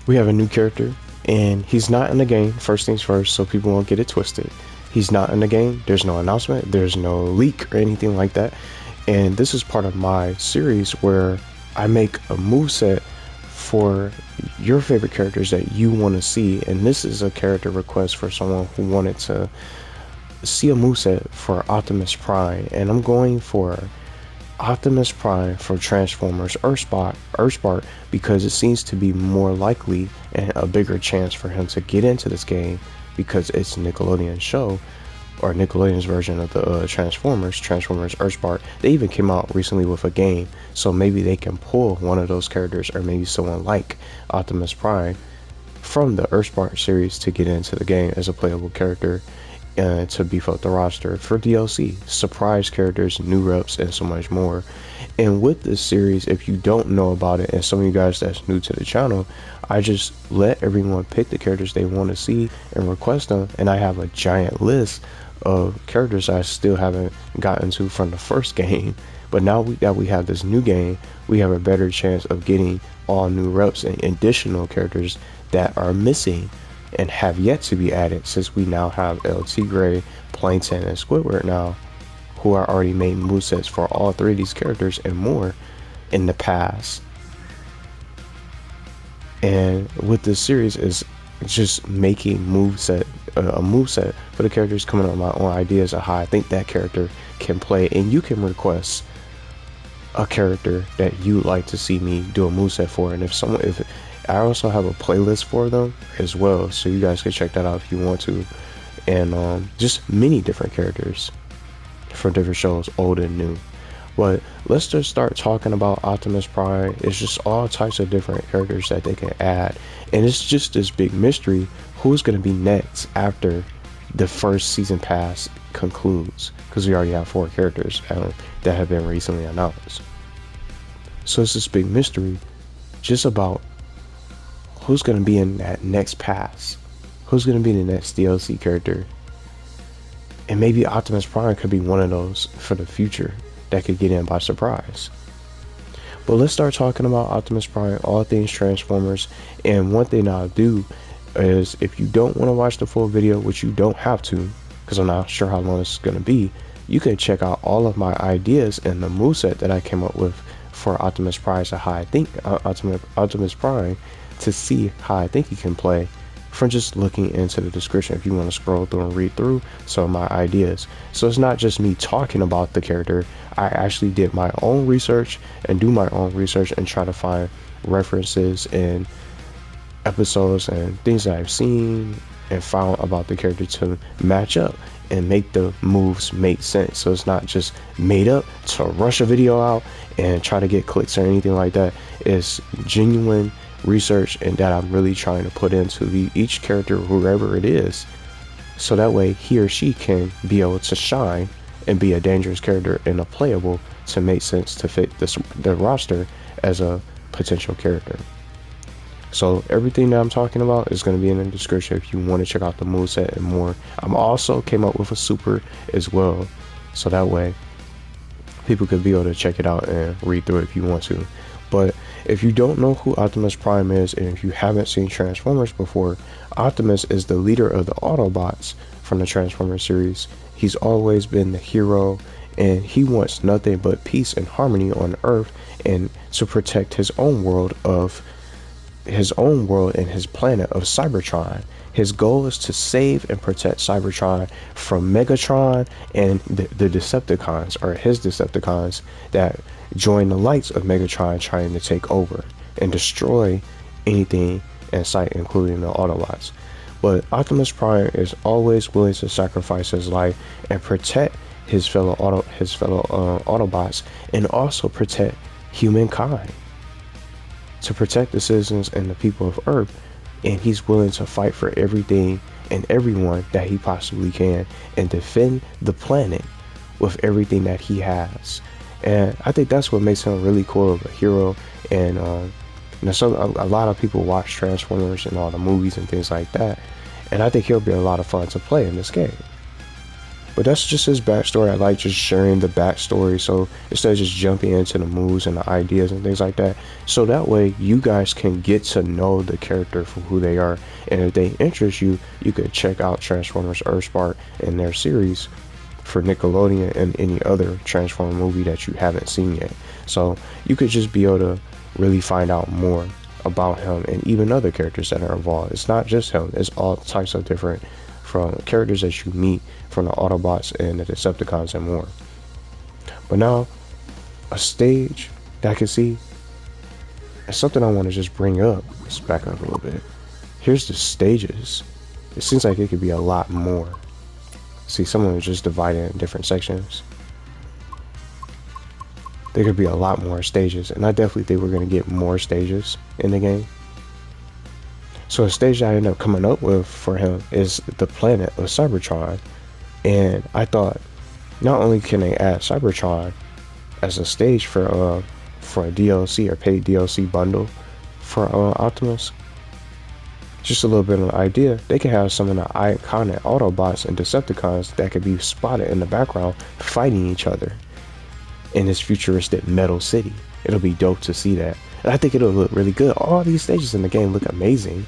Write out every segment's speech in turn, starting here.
we have a new character, and he's not in the game. First things first, so people won't get it twisted. He's not in the game. There's no announcement. There's no leak or anything like that. And this is part of my series where I make a moveset for your favorite characters that you want to see. And this is a character request for someone who wanted to see a moveset for Optimus Prime. And I'm going for Optimus Prime from Transformers Earthspark because it seems to be more likely and a bigger chance for him to get into this game because it's Nickelodeon show or Nickelodeon's version of the Transformers Earthspark. They even came out recently with a game, so maybe they can pull one of those characters or maybe someone like Optimus Prime from the Earthspark series to get into the game as a playable character to beef up the roster for DLC, surprise characters, new reps, and so much more. And with this series, if you don't know about it, and some of you guys that's new to the channel, I just let everyone pick the characters they want to see and request them, and I have a giant list of characters I still haven't gotten to from the first game. But now that we have this new game, we have a better chance of getting all new reps and additional characters that are missing and have yet to be added, since we now have El Tigre, Plankton, and Squidward now, who are already made movesets for all three of these characters and more in the past. And with this series is just making a moveset for the characters, coming up with my own ideas of how I think that character can play, and you can request a character that you like to see me do a moveset for. And if I also have a playlist for them as well, so you guys can check that out if you want to. And just many different characters from different shows, old and new. But let's just start talking about Optimus Prime. It's just all types of different characters that they can add, and it's just this big mystery who's going to be next after the first season pass concludes, because we already have 4 characters that have been recently announced. So it's this big mystery just about who's going to be in that next pass, who's going to be the next DLC character. And maybe Optimus Prime could be one of those for the future that could get in by surprise. But let's start talking about Optimus Prime, all things Transformers. And one thing I'll do is, if you don't want to watch the full video, which you don't have to, because I'm not sure how long it's going to be, you can check out all of my ideas and the moveset that I came up with for Optimus Prime, so how I think Optimus Prime, to see how I think he can play, from just looking into the description if you want to scroll through and read through some of my ideas. So it's not just me talking about the character. I actually did my own research and do my own research and try to find references and episodes and things that I've seen and found about the character to match up and make the moves make sense. So it's not just made up to rush a video out and try to get clicks or anything like that. It's genuine research, and that I'm really trying to put into each character, whoever it is, so that way he or she can be able to shine and be a dangerous character and a playable to make sense to fit the roster as a potential character. So everything that I'm talking about is going to be in the description if you want to check out the moveset and more. I'm also came up with a super as well, so that way people could be able to check it out and read through it if you want to. But if you don't know who Optimus Prime is, and if you haven't seen Transformers before, Optimus is the leader of the Autobots from the Transformers series. He's always been the hero, and he wants nothing but peace and harmony on Earth, and to protect his own world and his planet of Cybertron. His goal is to save and protect Cybertron from Megatron and the Decepticons, or his Decepticons, that join the lights of Megatron, trying to take over and destroy anything in sight, including the Autobots. But Optimus Prime is always willing to sacrifice his life and protect his fellow Autobots, and also protect humankind, to protect the citizens and the people of Earth. And he's willing to fight for everything and everyone that he possibly can, and defend the planet with everything that he has. And I think that's what makes him really cool of a hero. And so a lot of people watch Transformers and all the movies and things like that, and I think he'll be a lot of fun to play in this game. But that's just his backstory. I like just sharing the backstory, so instead of just jumping into the moves and the ideas and things like that, so that way you guys can get to know the character for who they are, and if they interest you, you could check out Transformers Earthspark and their series for Nickelodeon and any other Transformer movie that you haven't seen yet. So you could just be able to really find out more about him and even other characters that are involved. It's not just him, it's all types of different from characters that you meet from the Autobots and the Decepticons and more. But now, a stage that I can see, it's something I want to just bring up. Let's back up a little bit. Here's the stages. It seems like it could be a lot more. See, some of them are just divided in different sections. There could be a lot more stages, and I definitely think we're going to get more stages in the game. So a stage that I ended up coming up with for him is the planet of Cybertron. And I thought, not only can they add Cybertron as a stage for a DLC or paid DLC bundle for Optimus, just a little bit of an idea, they could have some of the iconic Autobots and Decepticons that could be spotted in the background fighting each other in this futuristic metal city. It'll be dope to see that. And I think it'll look really good. All these stages in the game look amazing.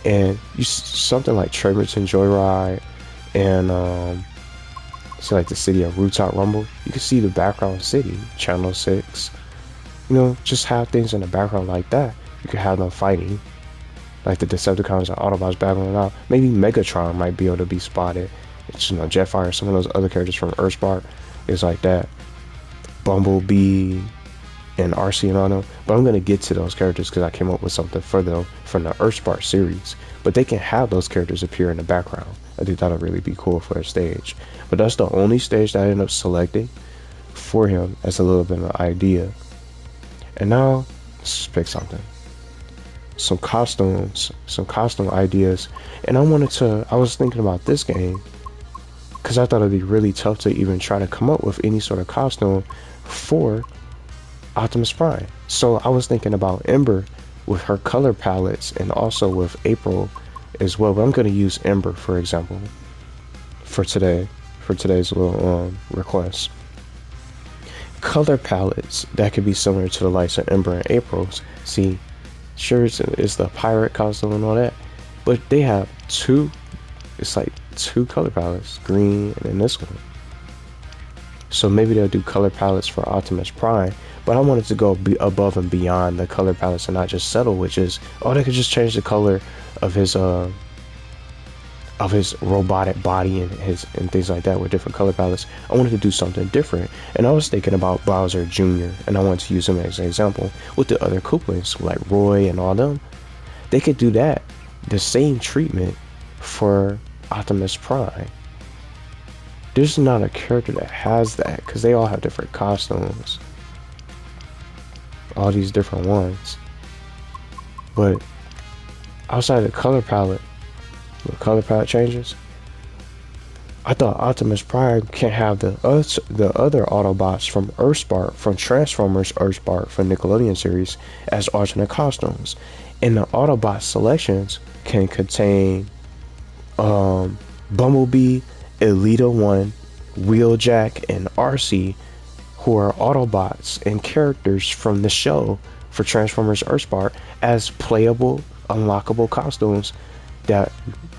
And something like Trevorton Joyride and so like the city of Rooftop Rumble, you can see the background city, Channel 6. You know, just have things in the background like that. You could have them fighting, like the Decepticons and Autobots battling out. Maybe Megatron might be able to be spotted. It's, you know, Jetfire, some of those other characters from Earthspark is like that. Bumblebee and Arcee and all them. But I'm gonna get to those characters because I came up with something for them from the Earthspark series. But they can have those characters appear in the background. I think that'll really be cool for a stage. But that's the only stage that I ended up selecting for him as a little bit of an idea. And now let's pick something. Some costume ideas. And I was thinking about this game because I thought it'd be really tough to even try to come up with any sort of costume for Optimus Prime. So I was thinking about Ember with her color palettes and also with April as well. But I'm going to use Ember, for example, for today's little request. Color palettes that could be similar to the likes of Ember and April's. See, sure, it's the pirate costume and all that, but they have two color palettes, green and then this one. So maybe they'll do color palettes for Optimus Prime, but I wanted to go above and beyond the color palettes and not just settle, which is, oh, they could just change the color of his robotic body and things like that with different color palettes. I wanted to do something different, and I was thinking about Bowser Jr. and I wanted to use him as an example with the other Koopalings like Roy and all them. They could do that, the same treatment for Optimus Prime. There's not a character that has that because they all have different costumes, all these different ones. But outside the color palette, changes, I thought Optimus Prime can have the other Autobots from Earthspark, from Transformers Earthspark, from Nickelodeon series as alternate costumes, and the Autobot selections can contain Bumblebee, Elita 1, Wheeljack, and Arcee, who are Autobots and characters from the show for Transformers Earthspark as playable, unlockable costumes that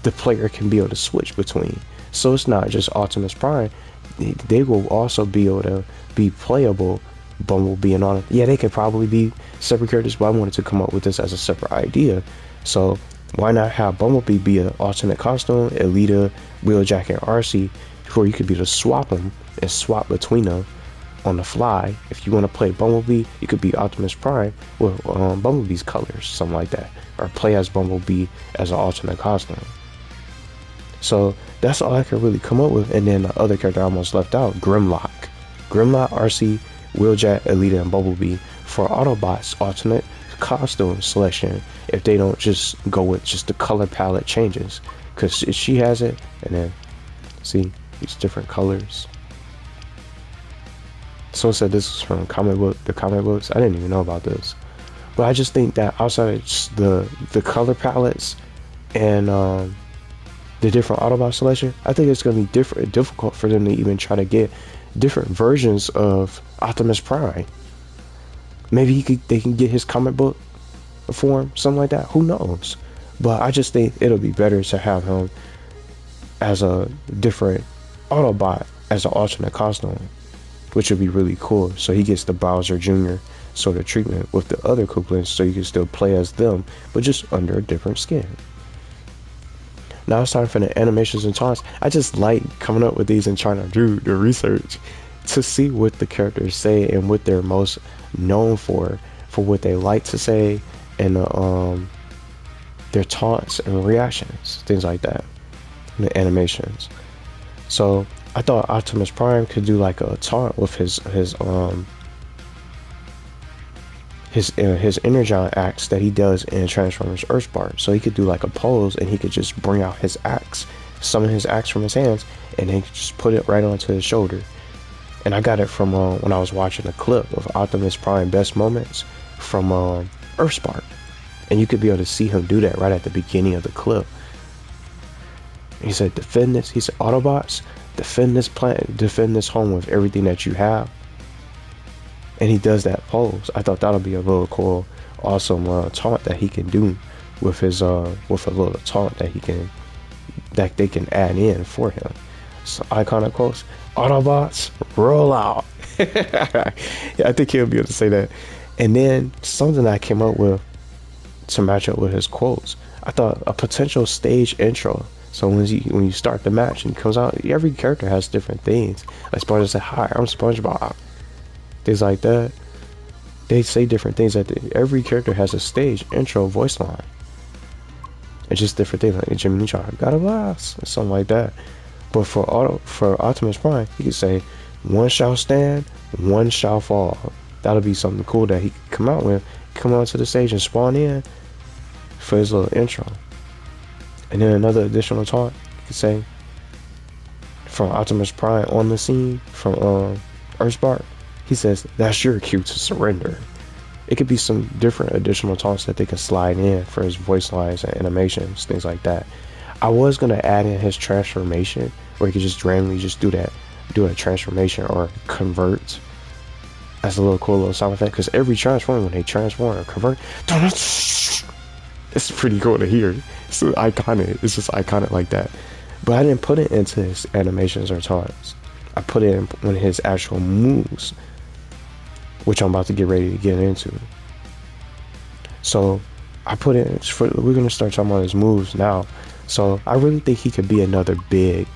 the player can be able to switch between. So it's not just Optimus Prime, they will also be able to be playable Bumblebee and all. Yeah, they could probably be separate characters, but I wanted to come up with this as a separate idea. So why not have Bumblebee be an alternate costume, Elita, Wheeljack, and Arcee, where you could be able to swap them and swap between them on the fly. If you want to play Bumblebee, you could be Optimus Prime with Bumblebee's colors, something like that, or play as Bumblebee as an alternate costume. So that's all I could really come up with. And then the other character I almost left out, Grimlock, Arcee, Wheeljack, Elita, and Bumblebee for Autobots alternate costume selection if they don't just go with just the color palette changes, because she has it. And then see these different colors. Someone said this was from the comic books. I didn't even know about this, but I just think that outside of the color palettes and the different Autobot selection, I think it's going to be difficult for them to even try to get different versions of Optimus Prime. Maybe they can get his comic book form, something like that. Who knows? But I just think it'll be better to have him as a different Autobot, as an alternate costume, which would be really cool. So he gets the Bowser Jr. sort of treatment with the other Kooplings, so you can still play as them, but just under a different skin. Now it's time for the animations and taunts. I just like coming up with these and trying to do the research to see what the characters say and what they're most known for what they like to say, and their taunts and reactions, things like that, and the animations. So I thought Optimus Prime could do like a taunt with his Energon axe that he does in Transformers Earthspark. So he could do like a pose, and he could just bring out his axe, summon his axe from his hands, and then just put it right onto his shoulder. And I got it from when I was watching a clip of Optimus Prime Best Moments from Earthspark, and you could be able to see him do that right at the beginning of the clip. He said, defend this. He said, Autobots, defend this planet, defend this home with everything that you have. And he does that pose. I thought that'll be a little cool, awesome taunt that he can do with his with a little taunt that they can add in for him. So iconic quotes: Autobots, roll out. Yeah, I think he'll be able to say that. And then something I came up with to match up with his quotes, I thought a potential stage intro. So when you start the match and he comes out, every character has different things. Like SpongeBob said, "Hi, I'm SpongeBob." Things like that. They say different things. Every character has a stage intro voice line. It's just different things. Like Jimmy Neutron, got a blast, or something like that. But for Optimus Prime, he could say, "One shall stand, one shall fall." That'll be something cool that he could come out with, come onto the stage and spawn in for his little intro. And then another additional taunt, you could say, from Optimus Prime on the scene from Earthspark. He says, "That's your cue to surrender." It could be some different additional taunts that they can slide in for his voice lines and animations, things like that. I was going to add in his transformation, where he could just randomly just do a transformation or convert as a little cool little sound effect, because every transform, when they transform or convert, it's pretty cool to hear. It's iconic. It's just iconic like that. But I didn't put it into his animations or taunts. I put it in one of his actual moves, which I'm about to get ready to get into. So I put it we're gonna start talking about his moves now. So I really think he could be another big,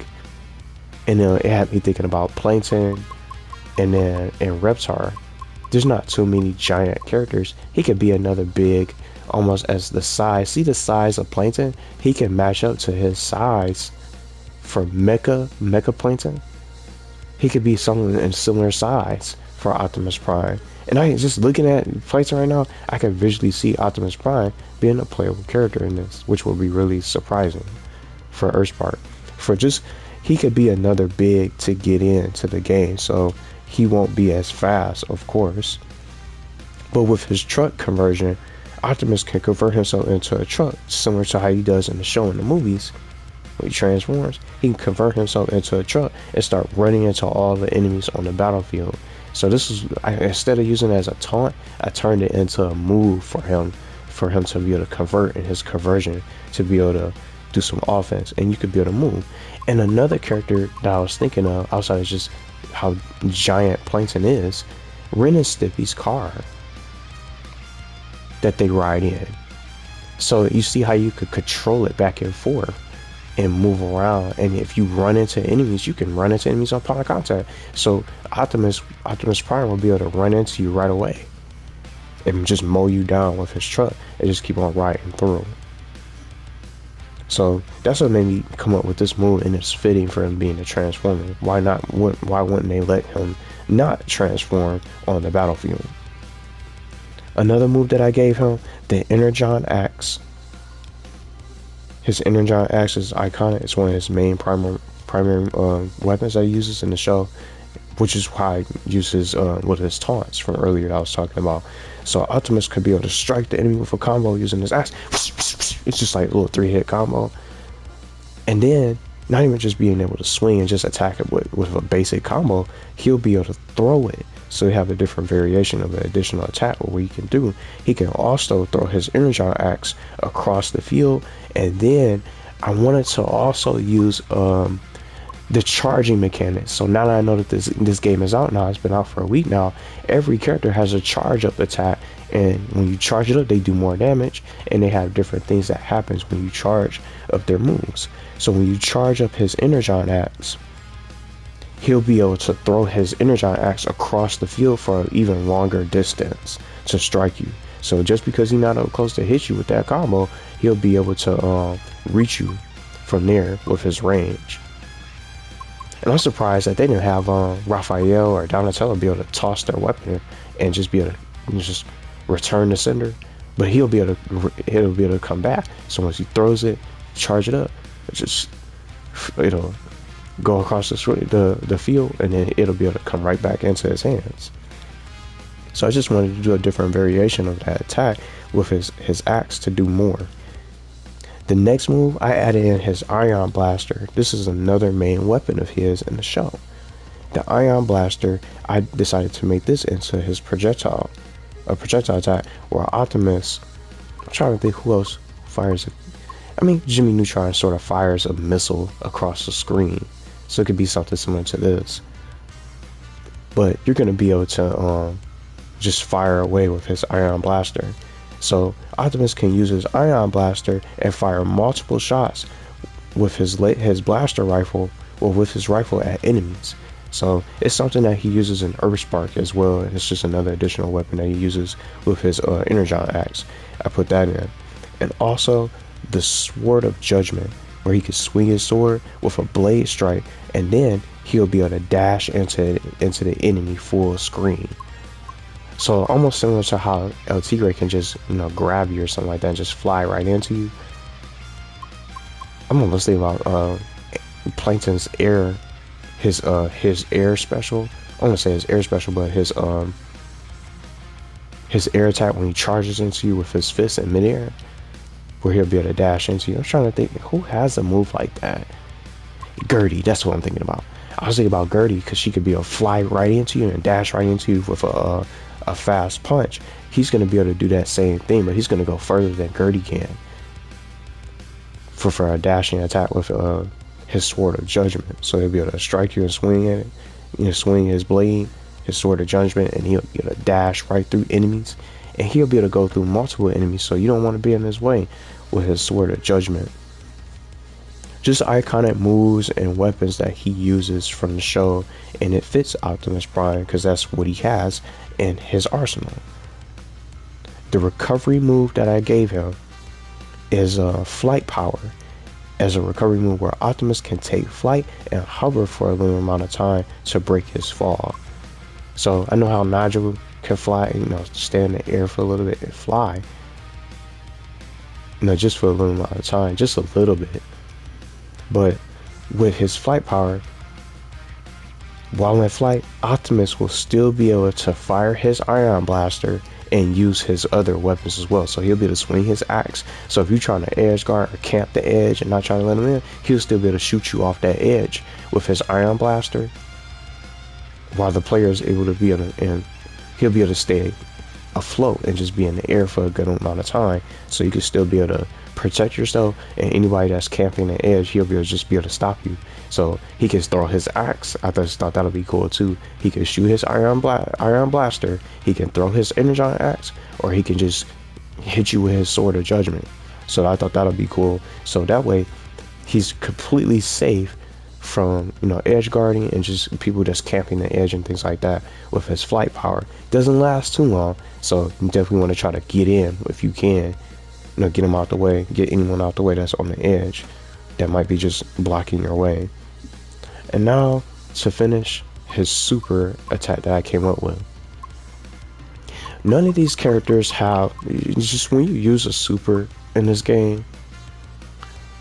and it had me thinking about Plankton, and then in Reptar, there's not too many giant characters. He could be another big, almost as the size. See the size of Plankton? He can match up to his size for Mecha Plankton. He could be something in similar size for Optimus Prime. And I just looking at Plankton right now, I can visually see Optimus Prime being a playable character in this, which will be really surprising for Earthspark. He could be another big to get into the game, so he won't be as fast, of course. But with his truck conversion, Optimus can convert himself into a truck, similar to how he does in the show and the movies. When he transforms, he can convert himself into a truck and start running into all the enemies on the battlefield. So instead of using it as a taunt, I turned it into a move for him to be able to convert, in his conversion to be able to do some offense, and you could be able to move. And another character that I was thinking of, outside of just how giant Plankton is, Ren and Stimpy's car that they ride in. So you see how you could control it back and forth and move around, and if you run into enemies, you can run into enemies upon contact. So Optimus Prime will be able to run into you right away and just mow you down with his truck and just keep on riding through. So that's what made me come up with this move, and it's fitting for him being a Transformer. Why wouldn't they let him not transform on the battlefield? Another move that I gave him, the Energon Axe. His Energon Axe is iconic. It's one of his main primary weapons that he uses in the show, which is why he uses with his taunts from earlier that I was talking about. So Optimus could be able to strike the enemy with a combo using his axe. It's just like a little 3-hit combo. And And then, not even just being able to swing and just attack it with a basic combo, he'll be able to throw it. So you have a different variation of an additional attack what he can do. He can also throw his Energon axe across the field. And then I wanted to also use the charging mechanics. So now that I know that this game is out now, it's been out for a week now, every character has a charge up attack, and when you charge it up they do more damage, and they have different things that happens when you charge up their moves. So when you charge up his Energon axe, he'll be able to throw his Energon axe across the field for an even longer distance to strike you. So just because he's not up close to hit you with that combo, he'll be able to reach you from there with his range. And I'm surprised that they didn't have Raphael or Donatello be able to toss their weapon and just be able to just return the sender. But he'll be able to come back. So once he throws it, charge it up, it'll go across the field, and then it'll be able to come right back into his hands. So I just wanted to do a different variation of that attack with his axe to do more. The next move, I added in his Ion Blaster. This is another main weapon of his in the show. The Ion Blaster, I decided to make this into his projectile attack, where Optimus, I'm trying to think who else fires it. I mean, Jimmy Neutron sort of fires a missile across the screen. So it could be something similar to this. But you're going to be able to just fire away with his Ion Blaster. So Optimus can use his Ion Blaster and fire multiple shots with his blaster rifle, or with his rifle at enemies. So it's something that he uses in Earthspark as well, and it's just another additional weapon that he uses with his Energon axe. I put that in. And also the Sword of Judgment, where he can swing his sword with a blade strike, and then he'll be able to dash into the enemy full screen. So almost similar to how El Tigre can just, grab you or something like that and just fly right into you. I'm almost thinking about Plankton's air, his air special. I want to say his air special, but his air attack when he charges into you with his fist in midair, where he'll be able to dash into you. I'm trying to think who has a move like that. Gertie, that's what I'm thinking about. I was thinking about Gertie because she could be able to fly right into you and dash right into you with a fast punch. He's going to be able to do that same thing, but he's going to go further than Gertie can for a dashing attack with his Sword of Judgment. So he'll be able to strike you and swing at it, swing his blade, his Sword of Judgment, and he'll be able to dash right through enemies, and he'll be able to go through multiple enemies, so you don't want to be in his way with his Sword of Judgment. Just iconic moves and weapons that he uses from the show, and it fits Optimus Prime because that's what he has in his arsenal. The recovery move that I gave him is flight power, as a recovery move where Optimus can take flight and hover for a limited amount of time to break his fall. So I know how Nigel can fly, stay in the air for a little bit and fly, just for a little amount of time, just a little bit. But with his flight power, while in flight, Optimus will still be able to fire his Ion Blaster and use his other weapons as well. So he'll be able to swing his axe. So if you're trying to edge guard or camp the edge and not trying to let him in, he'll still be able to shoot you off that edge with his Ion Blaster, while the player is able to be able to, and he'll be able to stay afloat and just be in the air for a good amount of time. So you can still be able to protect yourself, and anybody that's camping the edge, he'll be able to just be able to stop you. So he can throw his axe. I just thought that would be cool too. He can shoot his Ion Blaster, he can throw his Energon axe, or he can just hit you with his Sword of Judgment. So I thought that would be cool. So that way he's completely safe from edge guarding and just people just camping the edge and things like that with his flight power. Doesn't last too long, so you definitely want to try to get in if you can. Get him out the way, get anyone out the way that's on the edge that might be just blocking your way. And now to finish, his super attack that I came up with. None of these characters have, just when you use a super in this game,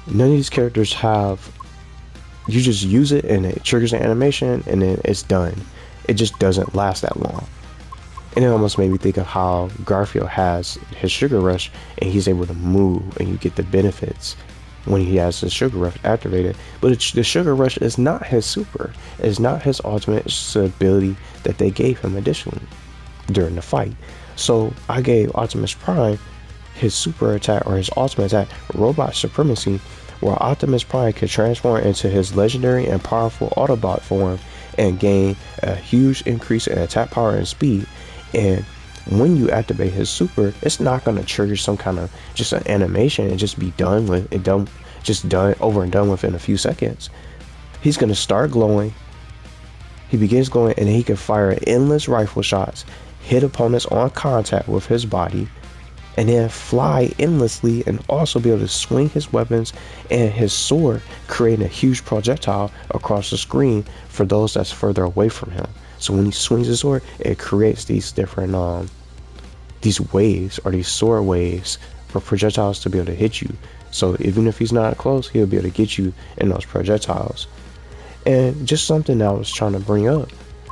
none of these characters have, you just use it and it triggers an animation and then it's done. It just doesn't last that long. And it almost made me think of how Garfield has his Sugar Rush and he's able to move and you get the benefits when he has the Sugar Rush activated. But the Sugar Rush is not his super. It's not his ultimate. It's just an ability that they gave him additionally during the fight. So I gave Optimus Prime his super attack, or his ultimate attack, Robot Supremacy, where Optimus Prime can transform into his legendary and powerful Autobot form and gain a huge increase in attack power and speed. And when you activate his super, it's not going to trigger some kind of just an animation and just be done with it, just done over and done with in a few seconds. He's going to start glowing. He begins glowing, and he can fire endless rifle shots, hit opponents on contact with his body, and then fly endlessly, and also be able to swing his weapons and his sword, creating a huge projectile across the screen for those that's further away from him. So when he swings his sword, it creates these different these waves, or these sword waves, for projectiles to be able to hit you. So even if he's not close, he'll be able to get you in those projectiles. And just something that I was trying to bring up,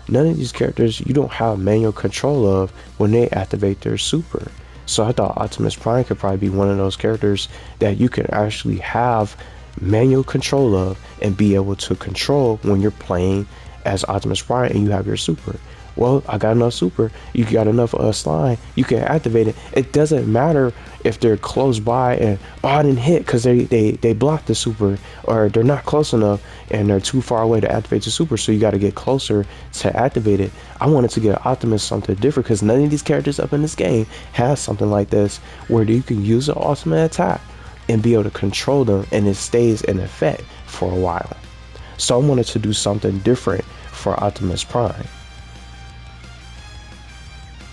none of these characters you don't have manual control of when they activate their super. So I thought Optimus Prime could probably be one of those characters that you can actually have manual control of and be able to control when you're playing as Optimus Prime and you have your super. Well, I got enough super, you got enough slime, you can activate it. It doesn't matter if they're close by and, oh, I didn't hit because they blocked the super, or they're not close enough and they're too far away to activate the super, so you got to get closer to activate it. I wanted to get Optimus something different, because none of these characters up in this game has something like this where you can use an ultimate attack and be able to control them, and it stays in effect for a while. So I wanted to do something different for Optimus Prime.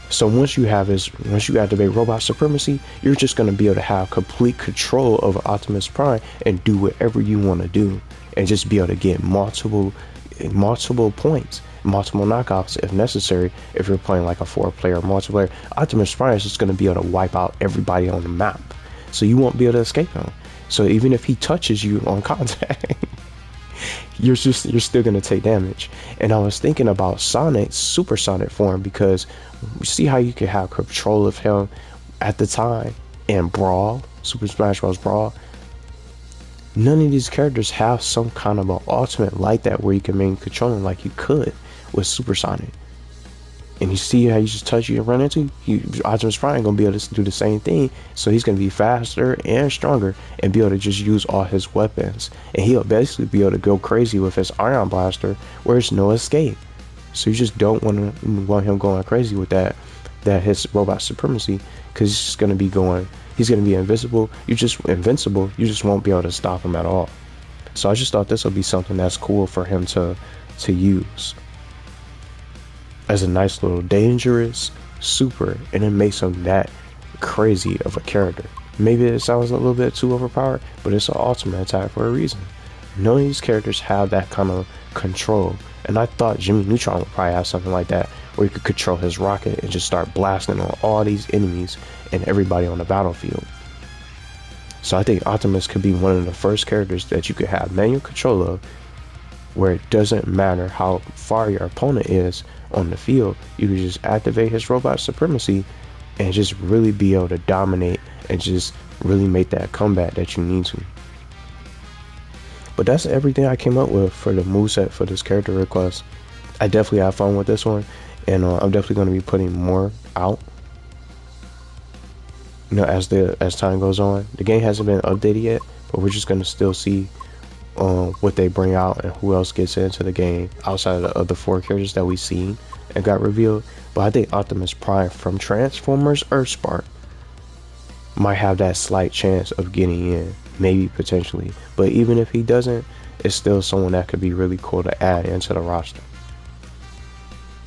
So once you activate Robot Supremacy, you're just going to be able to have complete control over Optimus Prime and do whatever you want to do, and just be able to get multiple points, multiple knockouts if necessary. If you're playing like a 4-player multiplayer, Optimus Prime is just going to be able to wipe out everybody on the map, so you won't be able to escape him. So even if he touches you on contact, you're still gonna take damage. And I was thinking about Sonic's supersonic form, because you see how you can have control of him at the time in Brawl, Super Smash Bros. Brawl. None of these characters have some kind of an ultimate like that where you can maintain control him like you could with Supersonic. And you see how you just touch you and run into you, Optimus Prime gonna be able to do the same thing. So he's gonna be faster and stronger and be able to just use all his weapons. And he'll basically be able to go crazy with his Ion Blaster, where there's no escape. So you just don't want him going crazy with that his Robot Supremacy, because he's just gonna be he's gonna be invincible. You just won't be able to stop him at all. So I just thought this would be something that's cool for him to use as a nice little dangerous super, and it makes him that crazy of a character. Maybe it sounds a little bit too overpowered, but it's an ultimate attack for a reason. None of these characters have that kind of control, and I thought Jimmy Neutron would probably have something like that, where he could control his rocket and just start blasting on all these enemies and everybody on the battlefield. So I think Optimus could be one of the first characters that you could have manual control of, where it doesn't matter how far your opponent is on the field. You can just activate his Robot Supremacy and just really be able to dominate and just really make that comeback that you need to. But that's everything I came up with for the moveset for this character request. I definitely had fun with this one, and I'm definitely going to be putting more out, as time goes on. The game hasn't been updated yet, but we're just going to still see what they bring out and who else gets into the game outside of the other 4 characters that we've seen and got revealed. But I think Optimus Prime from Transformers Earthspark might have that slight chance of getting in, maybe potentially. But even if he doesn't, it's still someone that could be really cool to add into the roster.